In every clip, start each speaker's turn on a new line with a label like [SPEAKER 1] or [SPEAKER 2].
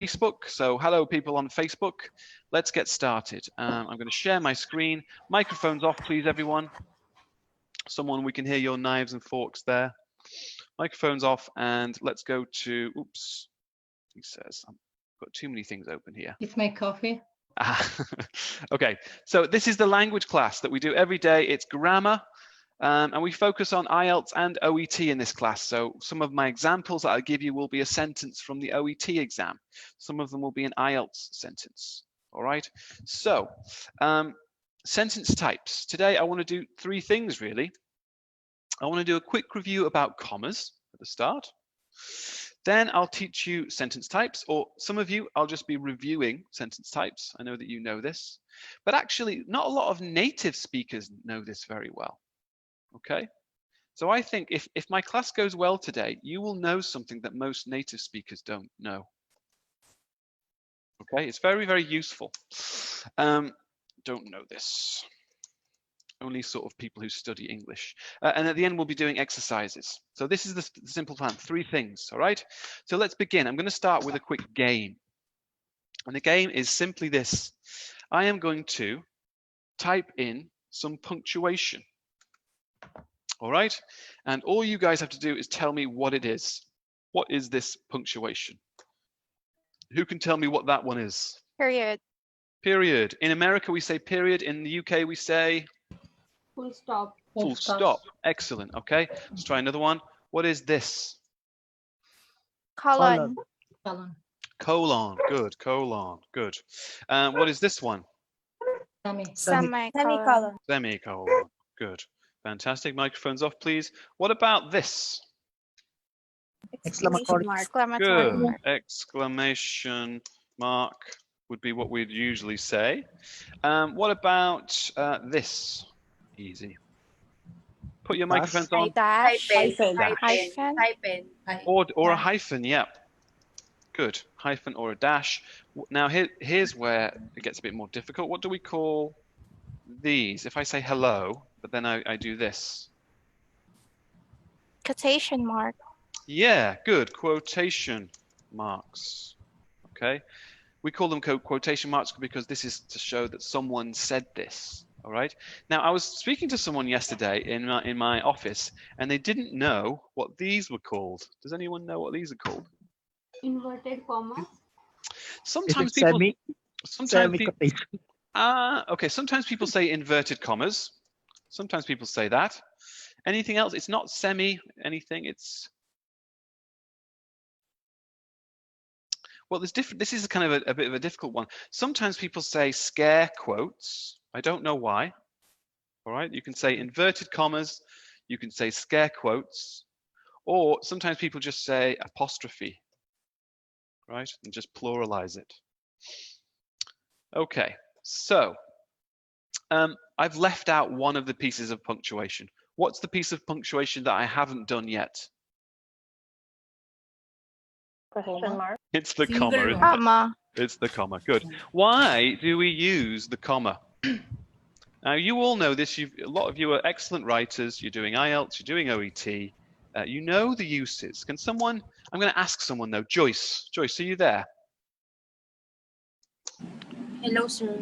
[SPEAKER 1] Facebook. So hello people on Facebook. Let's get started. I'm going to share my screen. Microphones off, please, everyone. Someone, we can hear your knives and forks there. Microphones off, and let's go to, oops, he says, I've got too many things open here.
[SPEAKER 2] It's my coffee.
[SPEAKER 1] Okay, so this is the language class that we do every day. It's grammar. And we focus on IELTS and OET in this class. So some of my examples that I'll give you will be a sentence from the OET exam. Some of them will be an IELTS sentence. All right. So sentence types. Today I want to do three things really. I want to do a quick review about commas at the start. Then I'll teach you sentence types, or some of you, I'll just be reviewing sentence types. I know that you know this, but actually not a lot of native speakers know this very well. Okay, so I think if my class goes well today, you will know something that most native speakers don't know. Okay, it's very, very useful. Don't know this. Only sort of people who study English. And at the end, we'll be doing exercises. So this is the simple plan, three things, all right? So let's begin. I'm going to start with a quick game. And the game is simply this. I am going to type in some punctuation. All right, and all you guys have to do is tell me what it is. What is this punctuation? Who can tell me what that one is?
[SPEAKER 3] Period.
[SPEAKER 1] Period. In America, we say period. In the UK, we say
[SPEAKER 2] Full stop.
[SPEAKER 1] full stop. Excellent. Okay, let's try another one. What is this?
[SPEAKER 3] Colon.
[SPEAKER 2] Colon.
[SPEAKER 1] Colon. Good. Colon. Good. What is this one?
[SPEAKER 3] Semicolon.
[SPEAKER 1] Semicolon. Good. Fantastic. Microphones off, please. What about this?
[SPEAKER 3] Exclamation mark.
[SPEAKER 1] Good.
[SPEAKER 3] Mark.
[SPEAKER 1] Exclamation mark would be what we'd usually say. What about this? Easy. Put your microphones on.
[SPEAKER 3] Dash.
[SPEAKER 2] Hyphen.
[SPEAKER 3] Hyphen.
[SPEAKER 1] Or a hyphen, yeah. Good. Hyphen or a dash. Now here's where it gets a bit more difficult. What do we call these? If I say hello, but then I do this.
[SPEAKER 3] Quotation mark.
[SPEAKER 1] Yeah, good. Quotation marks. Okay. We call them quotation marks because this is to show that someone said this. All right. Now, I was speaking to someone yesterday in my office, and they didn't know what these were called. Does anyone know what these are called?
[SPEAKER 2] Inverted commas.
[SPEAKER 1] Sometimes people. Sometimes people. Okay. Sometimes people say inverted commas. Sometimes people say that. Anything else? It's not semi anything. It's well, there's different. This is kind of a bit of a difficult one. Sometimes people say scare quotes. I don't know why. All right. You can say inverted commas. You can say scare quotes, or sometimes people just say apostrophe. Right, and just pluralize it. Okay. So. I've left out one of the pieces of punctuation. What's the piece of punctuation that I haven't done yet?
[SPEAKER 3] Question mark.
[SPEAKER 1] It's the comma, isn't it?
[SPEAKER 3] Comma.
[SPEAKER 1] It's the comma. Good. Why do we use the comma? Now, you all know this. A lot of you are excellent writers. You're doing IELTS. You're doing OET. You know the uses. Can someone? I'm going to ask someone though. Joyce. Joyce, are you there?
[SPEAKER 4] Hello, sir.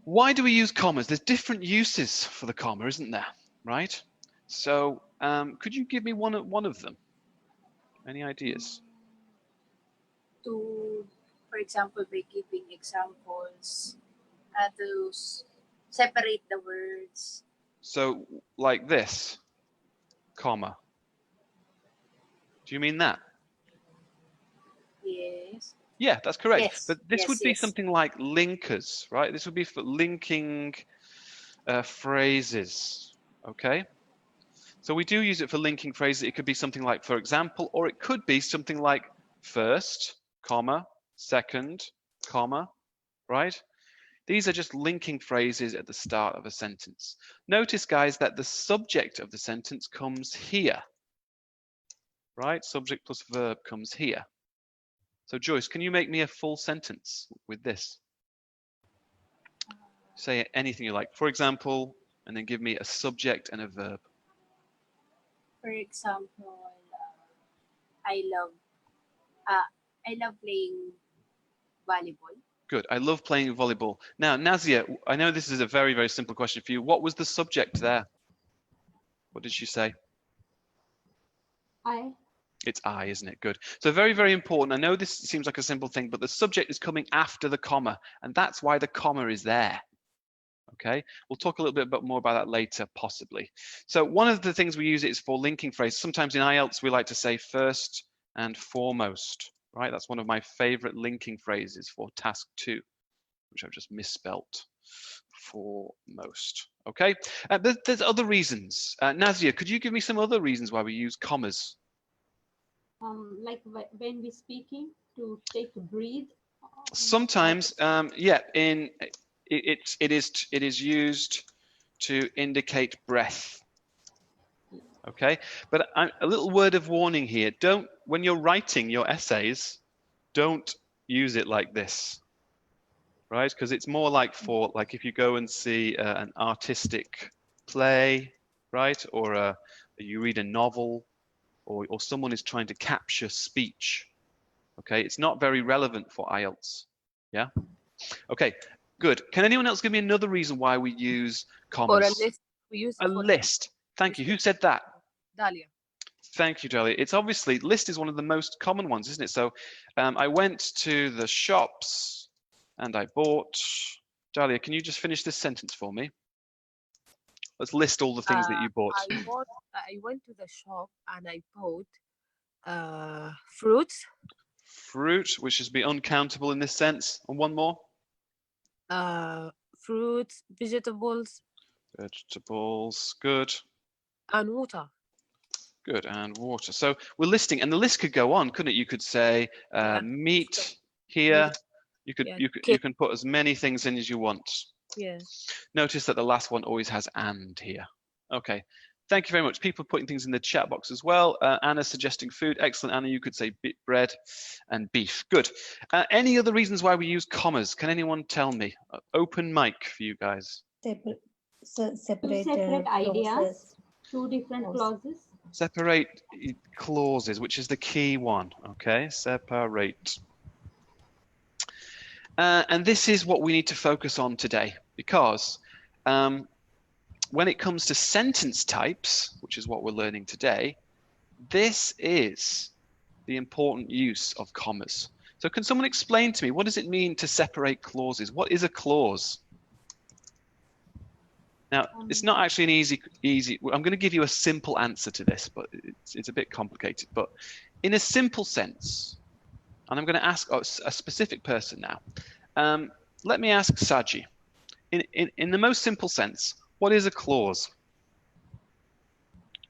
[SPEAKER 1] Why do we use commas? There's different uses for the comma, isn't there? Right? So could you give me one of them? Any ideas?
[SPEAKER 4] For example, by giving examples, to separate the words.
[SPEAKER 1] So like this, comma. Do you mean that?
[SPEAKER 4] Yes.
[SPEAKER 1] Yeah, that's correct.
[SPEAKER 4] Yes.
[SPEAKER 1] But this would be something like linkers, right? This would be for linking phrases, okay? So we do use it for linking phrases. It could be something like, for example, or it could be something like first, comma, second, comma, right? These are just linking phrases at the start of a sentence. Notice, guys, that the subject of the sentence comes here, right? Subject plus verb comes here. So Joyce, can you make me a full sentence with this? Say anything you like. For example, and then give me a subject and a verb.
[SPEAKER 4] For example, I love playing volleyball.
[SPEAKER 1] Good. I love playing volleyball. Now, Nazia, I know this is a very, very simple question for you. What was the subject there? What did she say?
[SPEAKER 2] I.
[SPEAKER 1] It's I, isn't it? Good. So very, very important. I know this seems like a simple thing, but the subject is coming after the comma, and that's why the comma is there. Okay, we'll talk a little bit more about that later, possibly. So one of the things we use it is for linking phrases. Sometimes in IELTS, we like to say first and foremost, right? That's one of my favorite linking phrases for task 2, which I've just misspelt. Foremost. Okay, there's other reasons. Nazia, could you give me some other reasons why we use commas?
[SPEAKER 2] Like when we speaking to take a breathe.
[SPEAKER 1] Sometimes, yeah, it is used to indicate breath. Okay, but a little word of warning here: when you're writing your essays, don't use it like this, right? Because it's more like if you go and see an artistic play, right, or you read a novel, or someone is trying to capture speech. Okay, it's not very relevant for IELTS. Yeah. Okay, good. Can anyone else give me another reason why we use commas?
[SPEAKER 4] For a list, we use
[SPEAKER 1] a list. Thank you. Who said that?
[SPEAKER 4] Dahlia.
[SPEAKER 1] Thank you, Dahlia. It's obviously, list is one of the most common ones, isn't it? So I went to the shops and I bought. Dahlia, can you just finish this sentence for me? Let's list all the things that you bought.
[SPEAKER 5] I went to the shop and I bought fruits.
[SPEAKER 1] Fruit, which is be uncountable in this sense. And one more.
[SPEAKER 5] Fruits, vegetables.
[SPEAKER 1] Vegetables, good.
[SPEAKER 5] And water.
[SPEAKER 1] Good, and water. So we're listing, and the list could go on, couldn't it? You could say meat here. You can put as many things in as you want.
[SPEAKER 5] Yeah.
[SPEAKER 1] Notice that the last one always has and here. Okay. Thank you very much. People putting things in the chat box as well. Anna's suggesting food. Excellent, Anna. You could say bread and beef. Good. Any other reasons why we use commas? Can anyone tell me? Open mic for you guys.
[SPEAKER 2] Separate ideas. 2 different clauses.
[SPEAKER 1] Separate clauses, which is the key one. Okay, separate. And this is what we need to focus on today, because when it comes to sentence types, which is what we're learning today, this is the important use of commas. So can someone explain to me, what does it mean to separate clauses? What is a clause? Now, it's not actually an easy, I'm going to give you a simple answer to this, but it's a bit complicated. But in a simple sense, and I'm going to ask a specific person now. Let me ask Saji. In the most simple sense, what is a clause?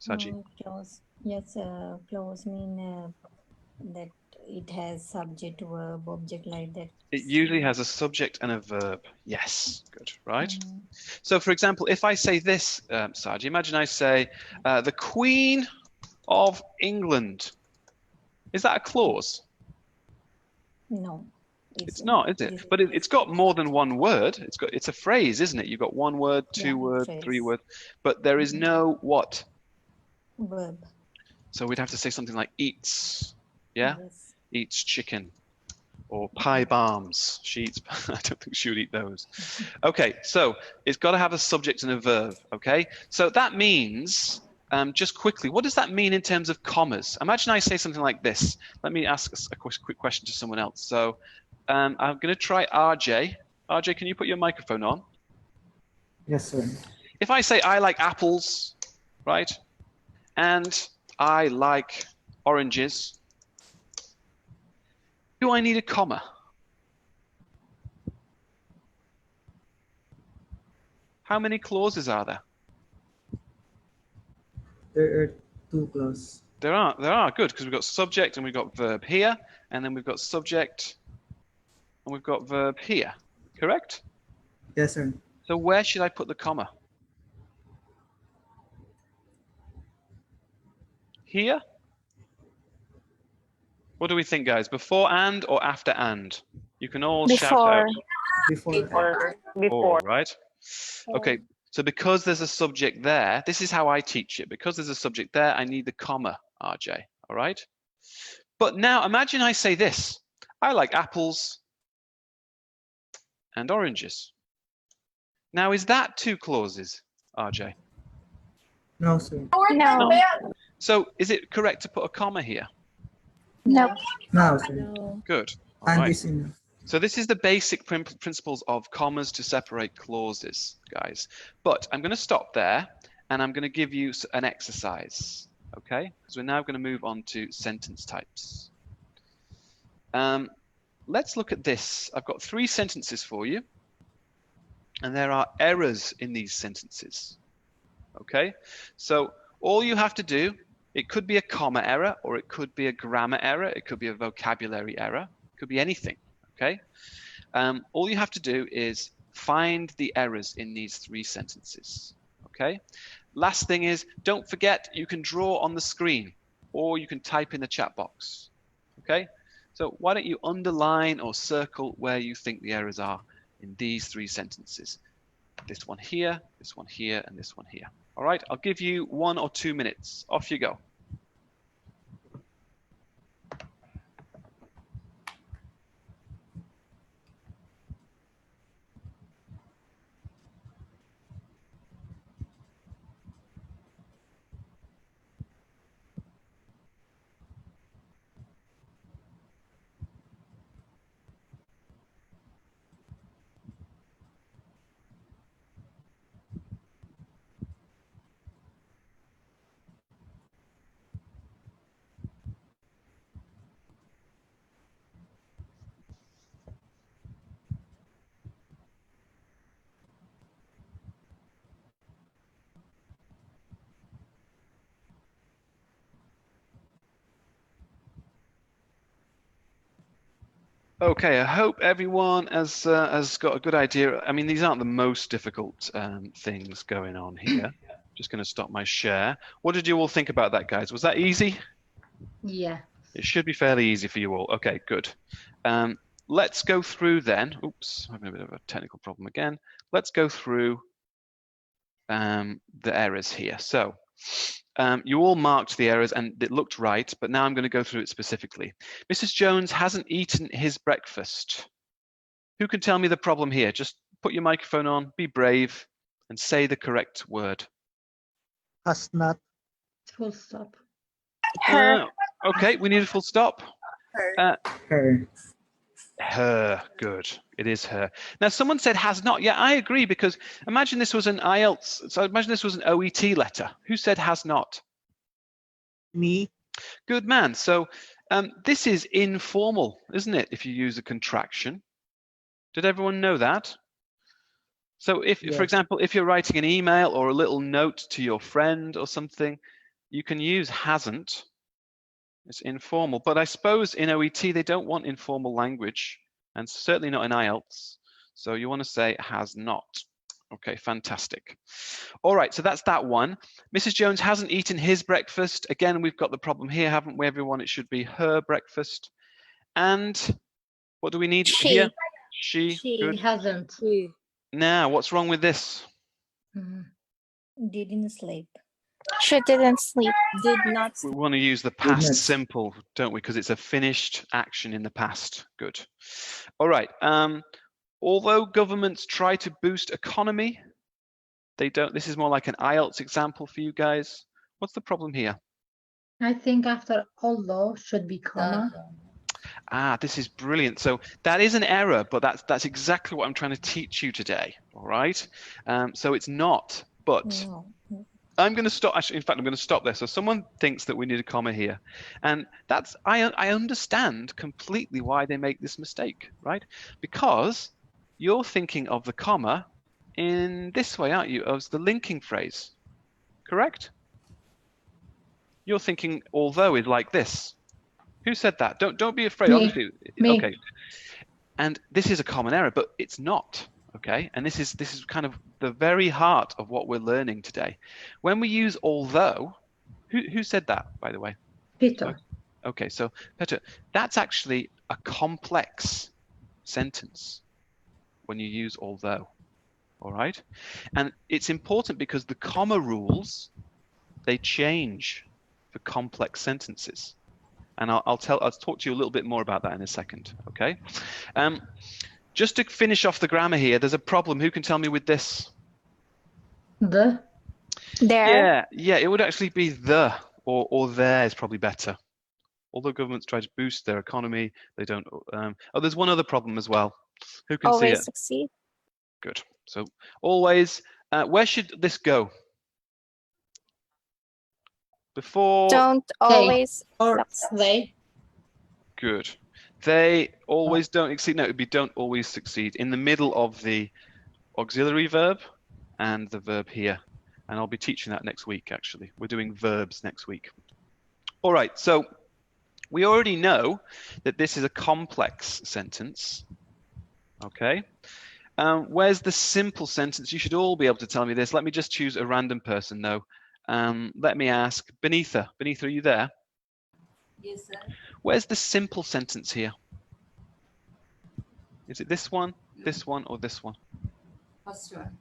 [SPEAKER 1] Saji.
[SPEAKER 6] Clause. Yes, clause mean that it has subject, verb, object like that.
[SPEAKER 1] It usually has a subject and a verb. Yes, good, right? So for example, if I say this, Saji, imagine I say, the Queen of England. Is that a clause?
[SPEAKER 6] No.
[SPEAKER 1] It's not, is it? But it's got more than one word. It's a phrase, isn't it? You've got 1 word, 2 words, 3 words, but there is no what?
[SPEAKER 6] Verb.
[SPEAKER 1] So we'd have to say something like eats, yeah?
[SPEAKER 6] Yes.
[SPEAKER 1] Eats chicken, or pie bombs. She eats, I don't think she would eat those. Okay, so it's got to have a subject and a verb, okay? So that means, just quickly, what does that mean in terms of commas? Imagine I say something like this. Let me ask a quick question to someone else. So I'm going to try RJ. RJ, can you put your microphone on?
[SPEAKER 7] Yes, sir.
[SPEAKER 1] If I say I like apples, right? And I like oranges. Do I need a comma? How many clauses are there?
[SPEAKER 7] There are 2 clauses.
[SPEAKER 1] There are, good, because we've got subject and we've got verb here, and then we've got subject and we've got verb here, correct?
[SPEAKER 7] Yes, sir.
[SPEAKER 1] So where should I put the comma? Here? What do we think, guys? Before and or after and? You can all shout out.
[SPEAKER 3] Before.
[SPEAKER 1] Right? Okay, so because there's a subject there, this is how I teach it. Because there's a subject there, I need the comma, RJ, all right? But now imagine I say this. I like apples and oranges. Now, is that 2 clauses, RJ?
[SPEAKER 7] No, sir.
[SPEAKER 3] No.
[SPEAKER 1] So is it correct to put a comma here?
[SPEAKER 3] Nope.
[SPEAKER 7] No, sir.
[SPEAKER 6] No.
[SPEAKER 1] Good. All
[SPEAKER 7] And
[SPEAKER 1] right.
[SPEAKER 7] is enough.
[SPEAKER 1] So this is the basic principles of commas to separate clauses, guys. But I'm going to stop there, and I'm going to give you an exercise, okay? Because we're now going to move on to sentence types. Let's look at this. I've got 3 sentences for you, and there are errors in these sentences, okay? So all you have to do, it could be a comma error, or it could be a grammar error, it could be a vocabulary error, it could be anything, okay? All you have to do is find the errors in these 3 sentences, okay? Last thing is, don't forget you can draw on the screen, or you can type in the chat box, okay? So why don't you underline or circle where you think the errors are in these 3 sentences? This one here, and this one here. All right, I'll give you 1 or 2 minutes. Off you go. Okay, I hope everyone has got a good idea. I mean, these aren't the most difficult things going on here. Just going to stop my share. What did you all think about that, guys? Was that easy?
[SPEAKER 6] Yeah.
[SPEAKER 1] It should be fairly easy for you all. Okay, good. Let's go through then. Oops, I'm having a bit of a technical problem again. Let's go through the errors here. So you all marked the errors and it looked right, but now I'm going to go through it specifically. Mrs. Jones hasn't eaten his breakfast. Who can tell me the problem here? Just put your microphone on, be brave, and say the correct word.
[SPEAKER 7] Has not.
[SPEAKER 6] Full stop.
[SPEAKER 3] Her.
[SPEAKER 1] Okay, we need a full stop.
[SPEAKER 7] Her.
[SPEAKER 1] Her, good. It is her. Now, someone said has not. Yeah, I agree, because imagine this was an IELTS. So imagine this was an OET letter. Who said has not?
[SPEAKER 7] Me.
[SPEAKER 1] Good man. So this is informal, isn't it, if you use a contraction? Did everyone know that? So if,
[SPEAKER 7] Yes.
[SPEAKER 1] for example, if you're writing an email or a little note to your friend or something, you can use hasn't. It's informal. But I suppose in OET, they don't want informal language, and certainly not in IELTS. So you want to say has not. Okay, fantastic. All right, so that's that one. Mrs. Jones hasn't eaten his breakfast. Again, we've got the problem here, haven't we, everyone? It should be her breakfast. And what do we need here? She. Good.
[SPEAKER 6] hasn't.
[SPEAKER 5] She.
[SPEAKER 1] Now, what's wrong with this?
[SPEAKER 6] Didn't sleep.
[SPEAKER 3] She didn't sleep.
[SPEAKER 5] Did not
[SPEAKER 1] We want to use the past
[SPEAKER 7] Goodness.
[SPEAKER 1] simple, don't we? Because it's a finished action in the past. Good. All right. Although governments try to boost economy, they don't. This is more like an IELTS example for you guys. What's the problem here?
[SPEAKER 6] I think after although should be comma.
[SPEAKER 1] Ah, this is brilliant. So that is an error, but that's exactly what I'm trying to teach you today. All right. So it's not, but
[SPEAKER 6] No.
[SPEAKER 1] I'm going to stop. Actually, in fact, I'm going to stop there. So someone thinks that we need a comma here, and that's I understand completely why they make this mistake, right? Because you're thinking of the comma in this way, aren't you? As the linking phrase, correct? You're thinking although is like this. Who said that? Don't be afraid.
[SPEAKER 6] Me.
[SPEAKER 1] Obviously,
[SPEAKER 6] Me.
[SPEAKER 1] okay. And this is a common error, but it's not. Okay, and this is kind of the very heart of what we're learning today. When we use although, who said that, by the way?
[SPEAKER 6] Peter.
[SPEAKER 1] Okay, so Peter, that's actually a complex sentence when you use although. All right, and it's important because the comma rules, they change for complex sentences, and I'll talk to you a little bit more about that in a second. Okay. Just to finish off the grammar here, there's a problem. Who can tell me with this?
[SPEAKER 6] The.
[SPEAKER 3] There.
[SPEAKER 1] Yeah, it would actually be the or there is probably better. Although governments try to boost their economy, they don't. Oh, there's one other problem as well. Who can see
[SPEAKER 3] Always
[SPEAKER 1] it?
[SPEAKER 3] succeed.
[SPEAKER 1] Good. So always. Where should this go? Before.
[SPEAKER 3] Don't always
[SPEAKER 6] Or
[SPEAKER 3] succeed.
[SPEAKER 6] they.
[SPEAKER 1] Good. They always don't exceed. No, it would be don't always succeed in the middle of the auxiliary verb and the verb here. And I'll be teaching that next week, actually. We're doing verbs next week. All right, so we already know that this is a complex sentence. Okay. Where's the simple sentence? You should all be able to tell me this. Let me just choose a random person, though. Let me ask Benitha. Benitha, are you there?
[SPEAKER 5] Yes, sir.
[SPEAKER 1] Where's the simple sentence here? Is it this one, or this one?
[SPEAKER 5] First one.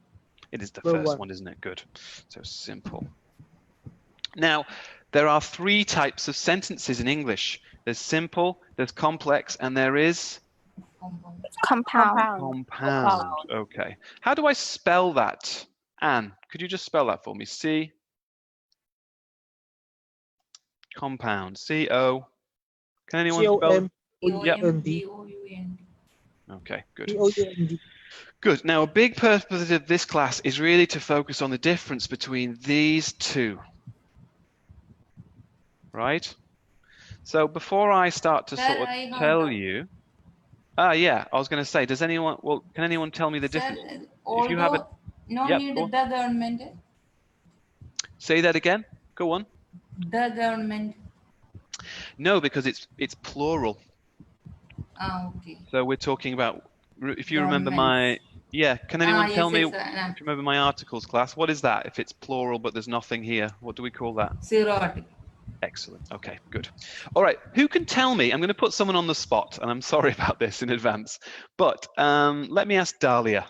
[SPEAKER 1] It is the
[SPEAKER 7] The
[SPEAKER 1] first
[SPEAKER 7] one.
[SPEAKER 1] one, isn't it? Good. So simple. Now, there are 3 types of sentences in English. There's simple, there's complex, and there is
[SPEAKER 3] Compound.
[SPEAKER 1] compound. Okay. How do I spell that? Anne, could you just spell that for me? C. Compound. C-O. Can anyone spell?
[SPEAKER 7] C-O-M-P-O-U-N-D.
[SPEAKER 1] Okay, good.
[SPEAKER 7] P-O-U-N-D.
[SPEAKER 1] Good. Now, a big purpose of this class is really to focus on the difference between these two. Right? So before I start to sort of tell you, yeah, I was going to say, does anyone, well, can anyone tell me the difference? If you have it,
[SPEAKER 5] no
[SPEAKER 1] yep,
[SPEAKER 5] need
[SPEAKER 1] go
[SPEAKER 5] the
[SPEAKER 1] on.
[SPEAKER 5] government.
[SPEAKER 1] Say that again. Go on.
[SPEAKER 5] The government.
[SPEAKER 1] No, because it's plural.
[SPEAKER 5] Okay.
[SPEAKER 1] So we're talking about, if you remember
[SPEAKER 5] Governments.
[SPEAKER 1] yeah, can anyone tell me,
[SPEAKER 5] Yes,
[SPEAKER 1] if you remember my articles class, what is that? If it's plural but there's nothing here, what do we call that?
[SPEAKER 5] Zero article.
[SPEAKER 1] Excellent. Okay, good. All right, who can tell me, I'm going to put someone on the spot, and I'm sorry about this in advance, but let me ask Dahlia.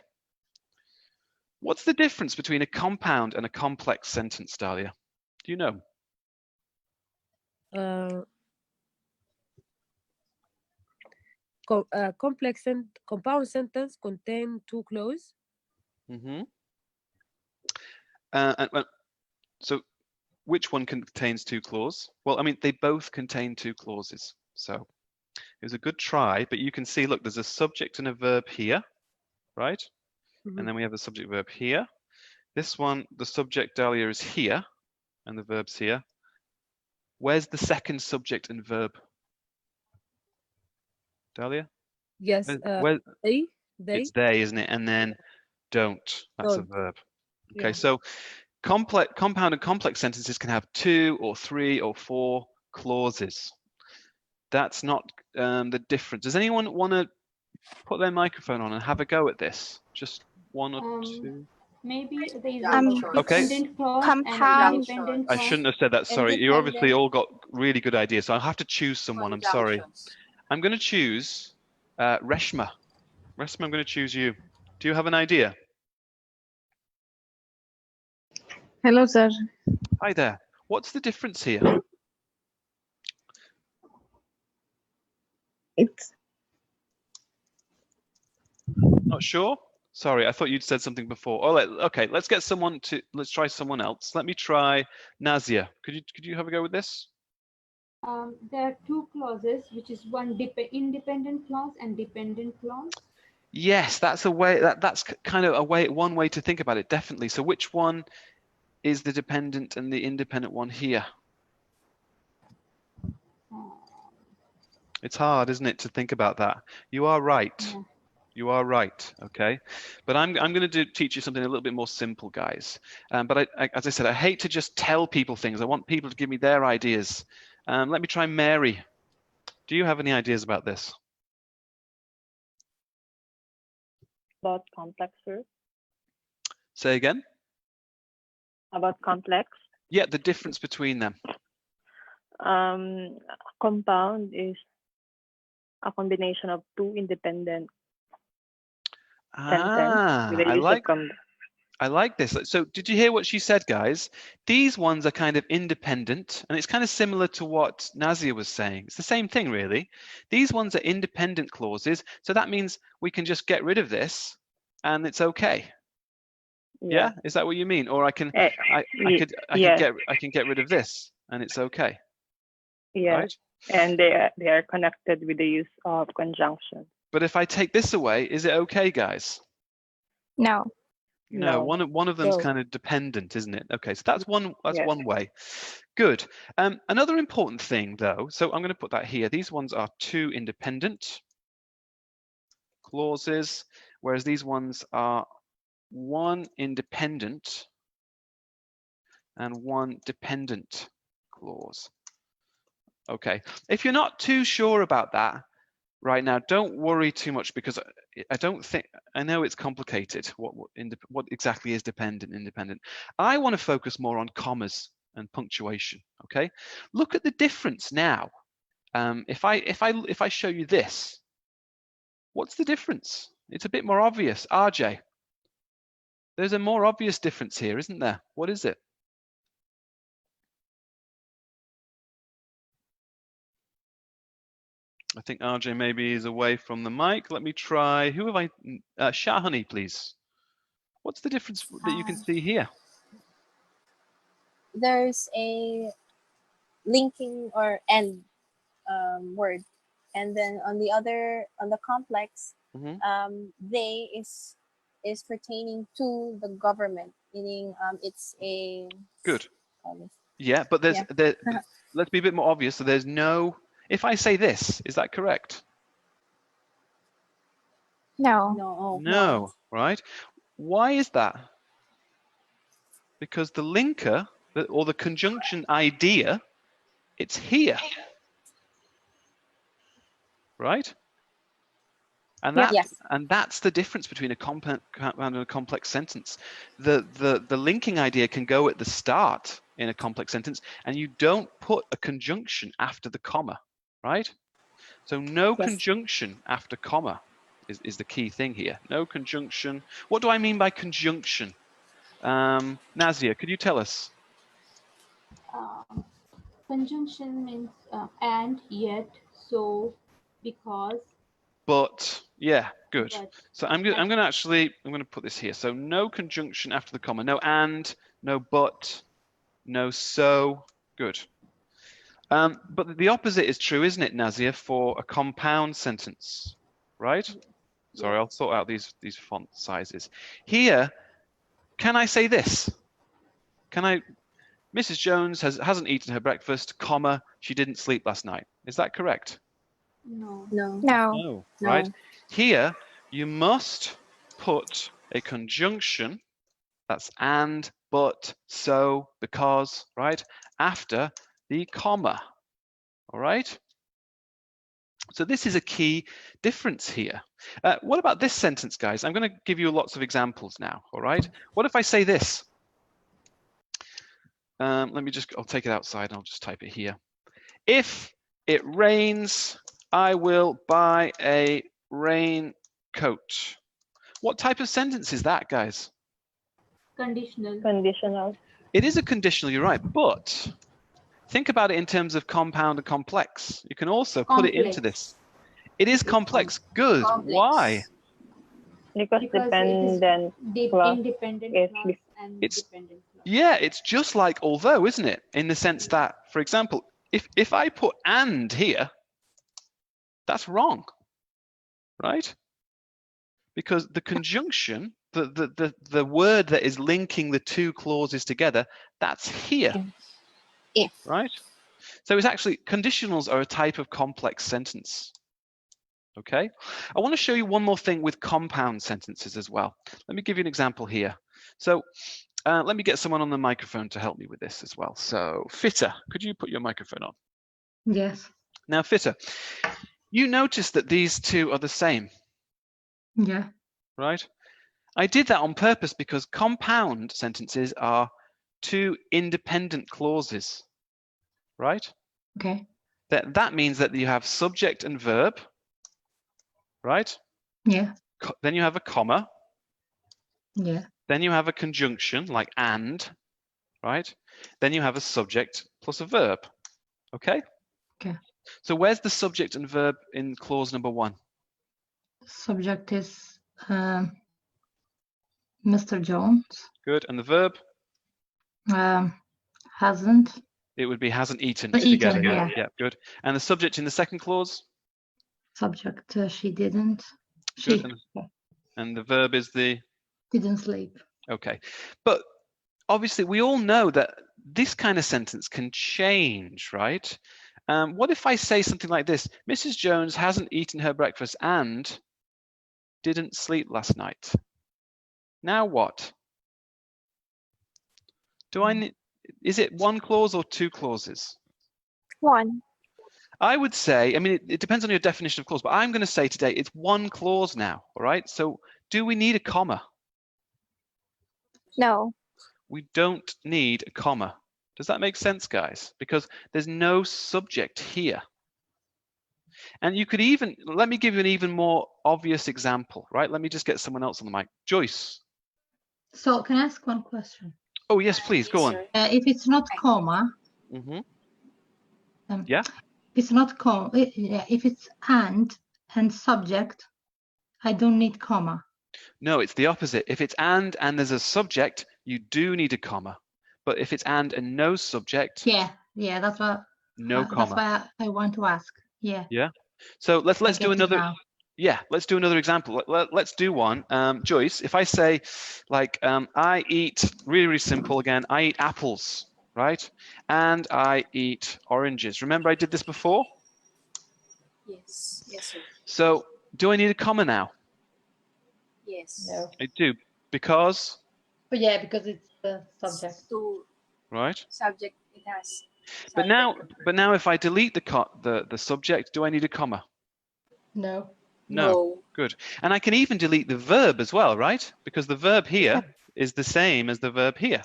[SPEAKER 1] What's the difference between a compound and a complex sentence, Dahlia? Do you know?
[SPEAKER 4] Compound sentence contain 2 clauses.
[SPEAKER 1] Mm-hmm. So which one contains 2 clauses? Well, I mean, they both contain 2 clauses. So it was a good try, but you can see, look, there's a subject and a verb here, right?
[SPEAKER 4] Mm-hmm.
[SPEAKER 1] And then we have the subject verb here. This one, the subject, Dahlia, is here, and the verb's here. Where's the second subject and verb? Dahlia?
[SPEAKER 4] Yes,
[SPEAKER 1] Where,
[SPEAKER 4] they.
[SPEAKER 1] it's they, isn't it? And then don't, that's
[SPEAKER 4] Don't.
[SPEAKER 1] a verb. Okay,
[SPEAKER 4] Yeah.
[SPEAKER 1] so compound and complex sentences can have 2 or 3 or 4 clauses. That's not the difference. Does anyone want to put their microphone on and have a go at this? Just 1 or 2?
[SPEAKER 2] Maybe there is
[SPEAKER 3] Okay.
[SPEAKER 2] a dependent clause
[SPEAKER 3] Compound.
[SPEAKER 2] and independent
[SPEAKER 1] I
[SPEAKER 2] clause.
[SPEAKER 1] shouldn't have said that, sorry. You obviously
[SPEAKER 2] Independent.
[SPEAKER 1] all got really good ideas, so I'll have to choose someone, I'm sorry. I'm going to choose Reshma. Reshma, I'm going to choose you. Do you have an idea?
[SPEAKER 8] Hello, sir.
[SPEAKER 1] Hi there. What's the difference here?
[SPEAKER 8] It's
[SPEAKER 1] Not sure? Sorry, I thought you'd said something before. Oh, okay, let's get someone to, let's try someone else. Let me try Nazia. Could you have a go with this?
[SPEAKER 2] There are 2 clauses, which is one independent clause and dependent clause.
[SPEAKER 1] Yes, that's a way, that's kind of one way to think about it, definitely. So which one is the dependent and the independent one here? It's hard, isn't it, to think about that? You are right.
[SPEAKER 2] Yeah.
[SPEAKER 1] You are right, okay? But I'm going to teach you something a little bit more simple, guys. But as I said, I hate to just tell people things. I want people to give me their ideas. Let me try Mary. Do you have any ideas about this?
[SPEAKER 8] about complex, sir.
[SPEAKER 1] Say again?
[SPEAKER 8] About complex.
[SPEAKER 1] Yeah, the difference between them.
[SPEAKER 8] Compound is a combination of 2 independent sentences with a
[SPEAKER 1] I
[SPEAKER 8] use
[SPEAKER 1] like.
[SPEAKER 8] of
[SPEAKER 1] I like this. So did you hear what she said, guys? These ones are kind of independent, and it's kind of similar to what Nazia was saying. It's the same thing, really. These ones are independent clauses, so that means we can just get rid of this, and it's okay. Yeah, is that what you mean? Or I can get rid of this, and it's okay.
[SPEAKER 8] Yes,
[SPEAKER 1] right?
[SPEAKER 8] And they are connected with the use of conjunction.
[SPEAKER 1] But if I take this away, is it okay, guys?
[SPEAKER 3] No.
[SPEAKER 1] No, one of them's
[SPEAKER 5] No.
[SPEAKER 1] kind of dependent, isn't it? Okay, so that's one
[SPEAKER 8] Yes.
[SPEAKER 1] one way. Good. Another important thing, though, so I'm going to put that here. These ones are two independent clauses, whereas these ones are one independent and one dependent clause. Okay, if you're not too sure about that right now, don't worry too much, because I know it's complicated. What exactly is dependent, independent? I want to focus more on commas and punctuation. Okay, look at the difference now. If I show you this, what's the difference? It's a bit more obvious. RJ, there's a more obvious difference here, isn't there? What is it? I think RJ maybe is away from the mic. Let me try. Who have I? Shahani, please. What's the difference that you can see here?
[SPEAKER 9] There's a linking or end word, and then on the complex, they is pertaining to the government, meaning it's a
[SPEAKER 1] good. Yeah, but there's there. Let's be a bit more obvious. So there's no. If I say this, is that correct?
[SPEAKER 3] No.
[SPEAKER 1] No, right? Why is that? Because the linker or the conjunction idea, it's here, right? And that's the difference between a compound and a complex sentence. The linking idea can go at the start in a complex sentence, and you don't put a conjunction after the comma, right? So no conjunction after comma is the key thing here. No conjunction. What do I mean by conjunction? Nazia, could you tell us?
[SPEAKER 2] Conjunction means and, yet, so, because.
[SPEAKER 1] But, yeah, good. So I'm going to put this here. So no conjunction after the comma. No and, no but, no so. Good. But the opposite is true, isn't it, Nazia, for a compound sentence, right? Sorry, I'll sort out these font sizes. Here, can I say this? Can I? Mrs. Jones hasn't eaten her breakfast, comma, she didn't sleep last night. Is that correct?
[SPEAKER 3] No.
[SPEAKER 1] Right? Here, you must put a conjunction, that's and, but, so, because, right, after the comma. All right? So this is a key difference here. What about this sentence, guys? I'm going to give you lots of examples now. All right? What if I say this? I'll take it outside and I'll just type it here. If it rains, I will buy a raincoat. What type of sentence is that, guys?
[SPEAKER 2] Conditional.
[SPEAKER 1] It is a conditional, you're right, but think about it in terms of compound and complex. You can also put it into this. It is complex. Good. Why?
[SPEAKER 8] Because dependent clause is
[SPEAKER 2] and dependent clause.
[SPEAKER 1] Yeah, it's just like although, isn't it? In the sense that, for example, if I put and here, that's wrong, right? Because the conjunction, the word that is linking the two clauses together, that's here.
[SPEAKER 9] If.
[SPEAKER 1] Right? So it's actually, conditionals are a type of complex sentence. Okay? I want to show you one more thing with compound sentences as well. Let me give you an example here. So let me get someone on the microphone to help me with this as well. So Fitter, could you put your microphone on?
[SPEAKER 10] Yes.
[SPEAKER 1] Now Fitter, you notice that these two are the same.
[SPEAKER 10] Yeah.
[SPEAKER 1] Right? I did that on purpose because compound sentences are two independent clauses, right?
[SPEAKER 10] Okay.
[SPEAKER 1] That means that you have subject and verb, right?
[SPEAKER 10] Yeah.
[SPEAKER 1] Then you have a comma.
[SPEAKER 10] Yeah.
[SPEAKER 1] Then you have a conjunction like and, right? Then you have a subject plus a verb. Okay?
[SPEAKER 10] Okay.
[SPEAKER 1] So where's the subject and verb in clause number 1?
[SPEAKER 10] Subject is Mr. Jones.
[SPEAKER 1] Good. And the verb?
[SPEAKER 10] Hasn't.
[SPEAKER 1] It would be hasn't eaten
[SPEAKER 10] Eaten,
[SPEAKER 1] together.
[SPEAKER 10] yeah.
[SPEAKER 1] Yeah, good. And the subject in the second clause?
[SPEAKER 10] Subject, she didn't.
[SPEAKER 1] Good.
[SPEAKER 10] She
[SPEAKER 1] And the verb is the?
[SPEAKER 10] didn't sleep.
[SPEAKER 1] Okay. But obviously we all know that this kind of sentence can change, right? What if I say something like this? Mrs. Jones hasn't eaten her breakfast and didn't sleep last night. Now what? Is it one clause or 2 clauses?
[SPEAKER 3] 1.
[SPEAKER 1] I would say, I mean, it depends on your definition of clause, but I'm going to say today it's 1 clause now, all right? So do we need a comma?
[SPEAKER 3] No.
[SPEAKER 1] We don't need a comma. Does that make sense, guys? Because there's no subject here. And you could even, let me give you an even more obvious example, right? Let me just get someone else on the mic. Joyce.
[SPEAKER 10] So can I ask one question?
[SPEAKER 1] Oh, yes, please, go on.
[SPEAKER 10] If it's not comma,
[SPEAKER 1] Yeah.
[SPEAKER 10] if it's not comma, if it's and subject, I don't need comma.
[SPEAKER 1] No, it's the opposite. If it's and there's a subject, you do need a comma. But if it's and no subject,
[SPEAKER 10] Yeah, that's what.
[SPEAKER 1] No comma.
[SPEAKER 10] That's why I want to ask. Yeah.
[SPEAKER 1] Yeah. So let's do another. Yeah, let's do another example. Let's do one. Joyce, if I say, like, I eat, really simple again, I eat apples, right? And I eat oranges. Remember I did this before?
[SPEAKER 9] Yes. Yes, sir.
[SPEAKER 1] So do I need a comma now?
[SPEAKER 9] Yes.
[SPEAKER 6] No.
[SPEAKER 1] I do, because?
[SPEAKER 10] But yeah, because it's the subject.
[SPEAKER 9] To
[SPEAKER 1] Right.
[SPEAKER 9] subject, it has.
[SPEAKER 1] But now if I delete the subject, do I need a comma?
[SPEAKER 10] No.
[SPEAKER 1] No. Good. And I can even delete the verb as well, right? Because the verb here is the same as the verb here.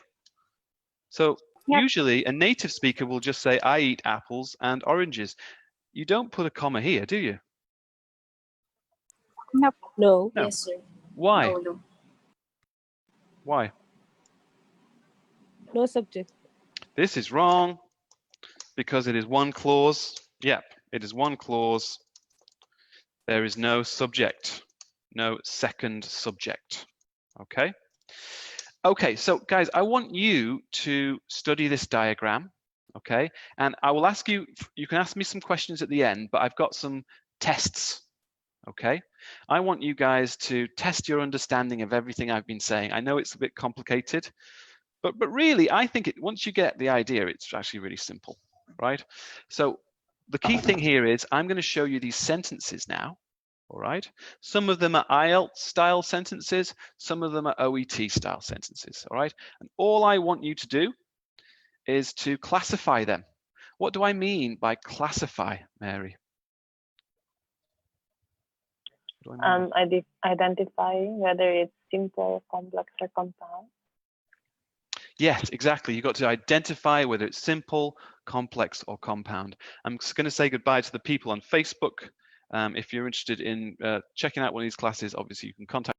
[SPEAKER 1] So usually a native speaker will just say, I eat apples and oranges. You don't put a comma here, do you?
[SPEAKER 3] Nope.
[SPEAKER 4] No.
[SPEAKER 1] No.
[SPEAKER 9] Yes, sir.
[SPEAKER 1] Why?
[SPEAKER 9] No.
[SPEAKER 1] Why?
[SPEAKER 4] No subject.
[SPEAKER 1] This is wrong because it is 1 clause. Yep, it is 1 clause. There is no subject, no second subject. Okay. Okay, so guys, I want you to study this diagram. Okay, and I will ask you, you can ask me some questions at the end, but I've got some tests. Okay, I want you guys to test your understanding of everything I've been saying. I know it's a bit complicated, but really, I think once you get the idea, it's actually really simple, right? So the key thing here is I'm going to show you these sentences now. All right. Some of them are IELTS style sentences. Some of them are OET style sentences. All right. And all I want you to do is to classify them. What do I mean by classify, Mary?
[SPEAKER 8] Identifying whether it's simple, complex, or compound.
[SPEAKER 1] Yes, exactly. You've got to identify whether it's simple, complex, or compound. I'm just going to say goodbye to the people on Facebook. If you're interested in checking out one of these classes, obviously you can contact